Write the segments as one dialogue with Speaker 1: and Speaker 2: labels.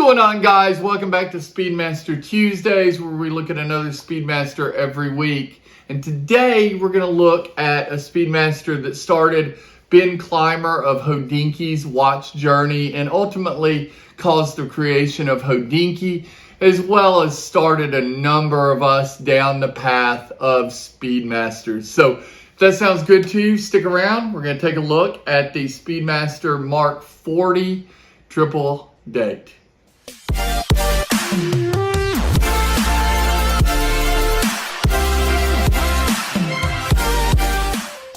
Speaker 1: going on, guys? Welcome back to Speedmaster Tuesdays, where we look at another Speedmaster every week. And today we're going to look at a Speedmaster that started Ben Climer of Hodinkee's watch journey and ultimately caused the creation of Hodinkee, as well as started a number of us down the path of Speedmasters. So if that sounds good to you, stick around. We're going to take a look at the Speedmaster Mark 40 triple date.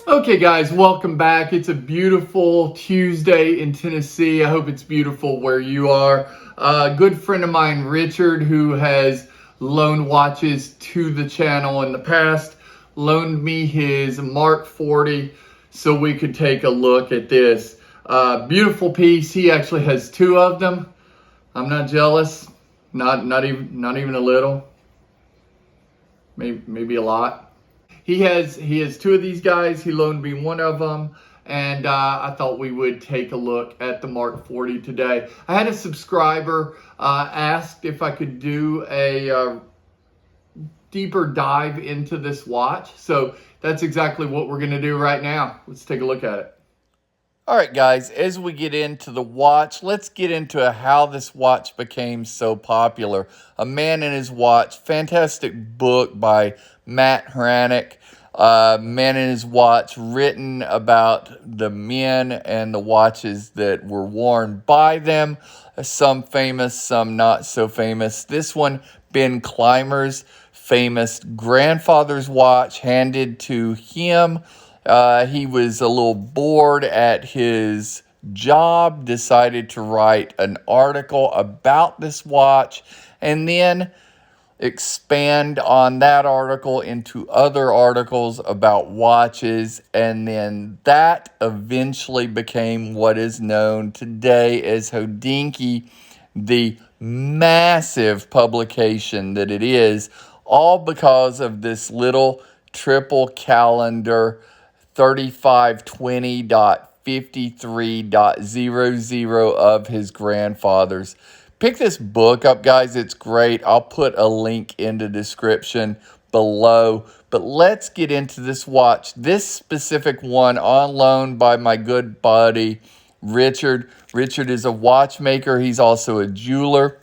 Speaker 1: Okay guys, welcome back. It's a beautiful Tuesday in Tennessee. I hope it's beautiful where you are. A good friend of mine, Richard, who has loaned watches to the channel in the past, loaned me his Mark 40 so we could take a look at this. Beautiful piece. He actually has two of them. I'm not jealous. Not even a little. Maybe a lot. He has two of these guys. He loaned me one of them, and I thought we would take a look at the Mark 40 today. I had a subscriber asked if I could do a deeper dive into this watch, so that's exactly what we're going to do right now. Let's take a look at it. All right, guys, as we get into the watch, let's get into how this watch became so popular. A Man and His Watch, fantastic book by Matt Hranek. Man and His Watch, written about the men and the watches that were worn by them. Some famous, some not so famous. This one, Ben Climer's famous grandfather's watch, handed to him. He was a little bored at his job, decided to write an article about this watch, and then expand on that article into other articles about watches, and then that eventually became what is known today as Hodinkee, the massive publication that it is, all because of this little triple calendar 3520.53.00 of his grandfather's. Pick this book up, guys. It's great. I'll put a link in the description below. But let's get into this watch. This specific one on loan by my good buddy, Richard. Richard is a watchmaker. He's also a jeweler.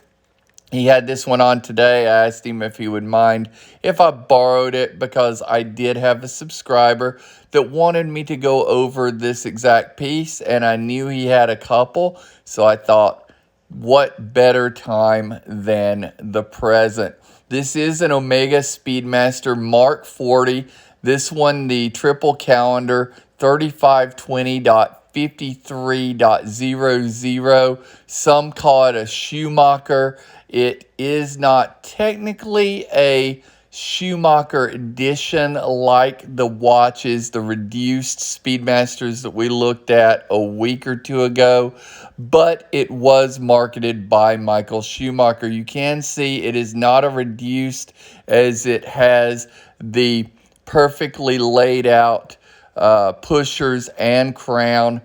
Speaker 1: He had this one on today. I asked him if he would mind if I borrowed it, because I did have a subscriber that wanted me to go over this exact piece, and I knew he had a couple, so I thought, what better time than the present? This is an Omega Speedmaster Mark 40. This one, the triple calendar, 3520.53.00. Some call it a Schumacher. It is not technically a Schumacher edition like the watches, the reduced Speedmasters that we looked at a week or two ago, but it was marketed by Michael Schumacher. You can see it is not a reduced, as it has the perfectly laid out pushers and crown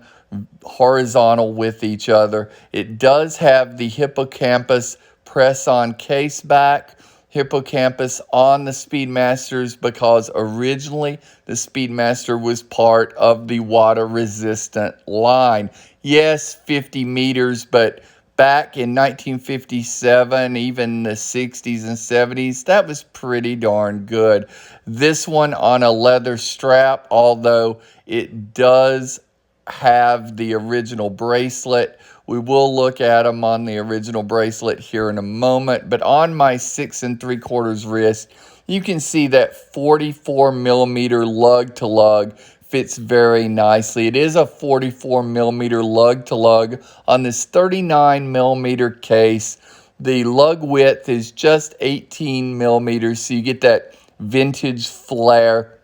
Speaker 1: horizontal with each other. It does have the hippocampus press-on case back, hippocampus on the Speedmasters, because originally the Speedmaster was part of the water-resistant line. Yes, 50 meters, but back in 1957, even the 60s and 70s, that was pretty darn good. This one on a leather strap, although it does have the original bracelet. We will look at them on the original bracelet here in a moment, but on my 6 3/4 wrist, you can see that 44 millimeter lug to lug fits very nicely. It is a 44 millimeter lug to lug on this 39 millimeter case. The lug width is just 18 millimeters, so you get that vintage flare.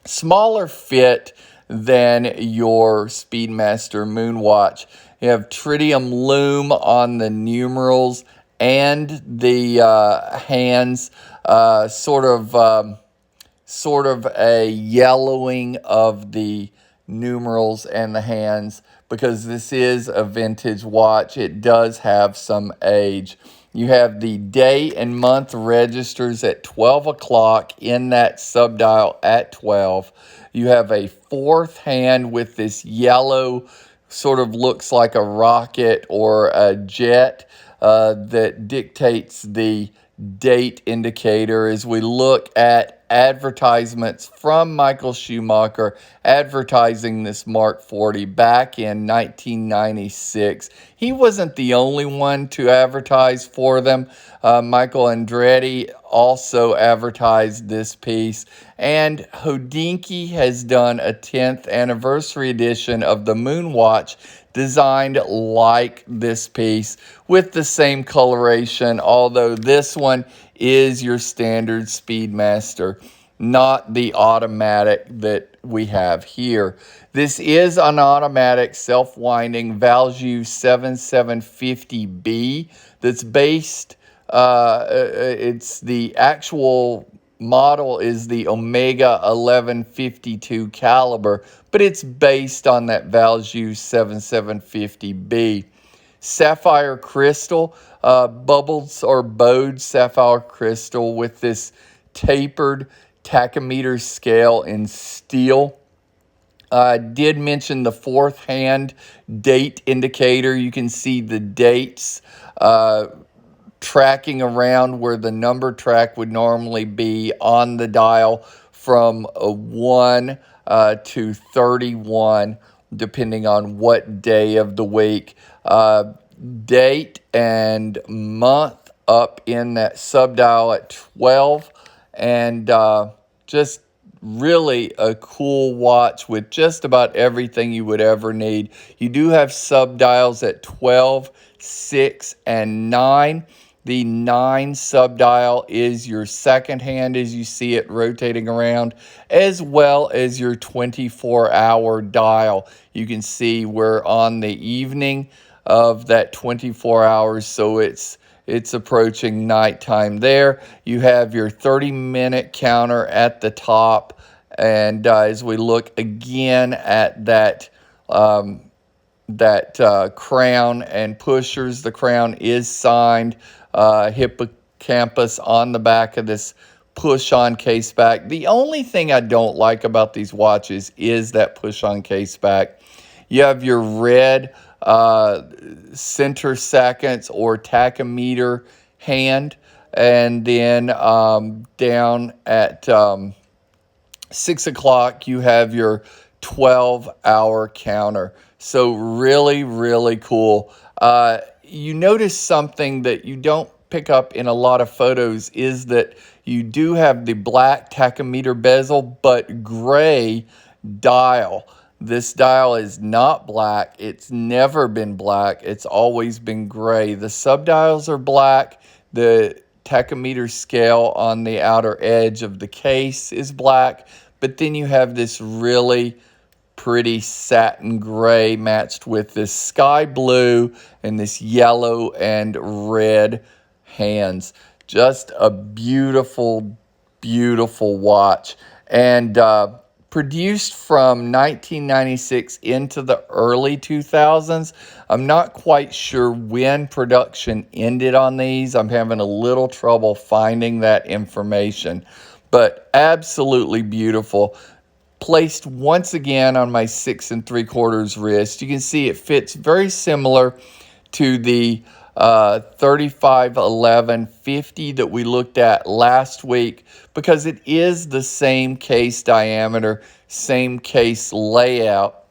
Speaker 1: Smaller fit than your Speedmaster Moonwatch. You have tritium lume on the numerals and the hands, sort of a yellowing of the numerals and the hands. because this is a vintage watch. It does have some age. You have the day and month registers at 12 o'clock in that subdial at 12. You have a fourth hand with this yellow, sort of looks like a rocket or a jet that dictates the date indicator as we look at advertisements from Michael Schumacher advertising this Mark 40 back in 1996. He wasn't the only one to advertise for them. Michael Andretti also advertised this piece, and Hodinkee has done a 10th anniversary edition of the Moonwatch designed like this piece with the same coloration, although this one is your standard Speedmaster, not the automatic that we have here. This is an automatic self-winding Valjoux 7750B that's based, it's the actual model is the Omega 1152 caliber, but it's based on that Valjoux 7750B. Sapphire crystal, bubbles or bowed sapphire crystal with this tapered tachometer scale in steel. I did mention the fourth hand date indicator. You can see the dates tracking around where the number track would normally be on the dial from 1 to 31, depending on what day of the week. Date and month up in that subdial at 12, and just really a cool watch with just about everything you would ever need. You do have subdials at 12, 6, and 9. The 9 subdial is your second hand as you see it rotating around, as well as your 24-hour dial. You can see we're on the evening of that 24 hours, so it's approaching nighttime there. You have your 30-minute counter at the top, and as we look again at that crown and pushers, the crown is signed hippocampus on the back of this push-on case back. The only thing I don't like about these watches is that push-on case back. You have your red center seconds or tachometer hand, and then down at 6 o'clock you have your 12-hour counter. So really, really cool. You notice something that you don't pick up in a lot of photos is that you do have the black tachometer bezel but gray dial. This dial is not black. It's never been black. It's always been gray. The subdials are black. The tachometer scale on the outer edge of the case is black. But then you have this really pretty satin gray matched with this sky blue and this yellow and red hands. Just a beautiful, beautiful watch. And produced from 1996 into the early 2000s. I'm not quite sure when production ended on these. I'm having a little trouble finding that information, but absolutely beautiful. Placed once again on my 6 3/4 wrist. You can see it fits very similar to the 351150 that we looked at last week, because it is the same case diameter, same case layout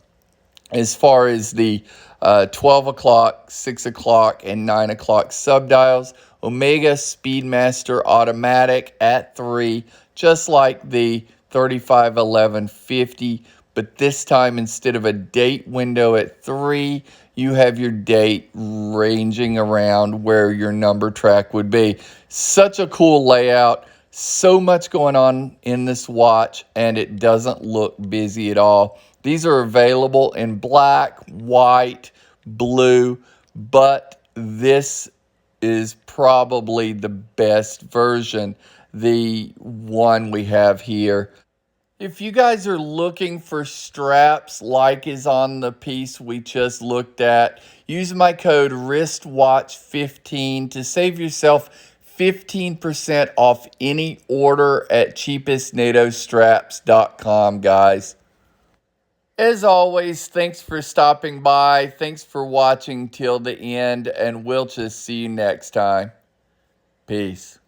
Speaker 1: as far as the 12 o'clock, 6 o'clock, and 9 o'clock subdials. Omega Speedmaster automatic at 3, just like the 351150, but this time instead of a date window at 3, you have your date ranging around where your number track would be. Such a cool layout, so much going on in this watch, and it doesn't look busy at all. These are available in black, white, blue, but this is probably the best version, the one we have here. If you guys are looking for straps like is on the piece we just looked at, use my code WRISTWATCH15 to save yourself 15% off any order at cheapestnatostraps.com, guys. As always, thanks for stopping by. Thanks for watching till the end, and we'll just see you next time. Peace.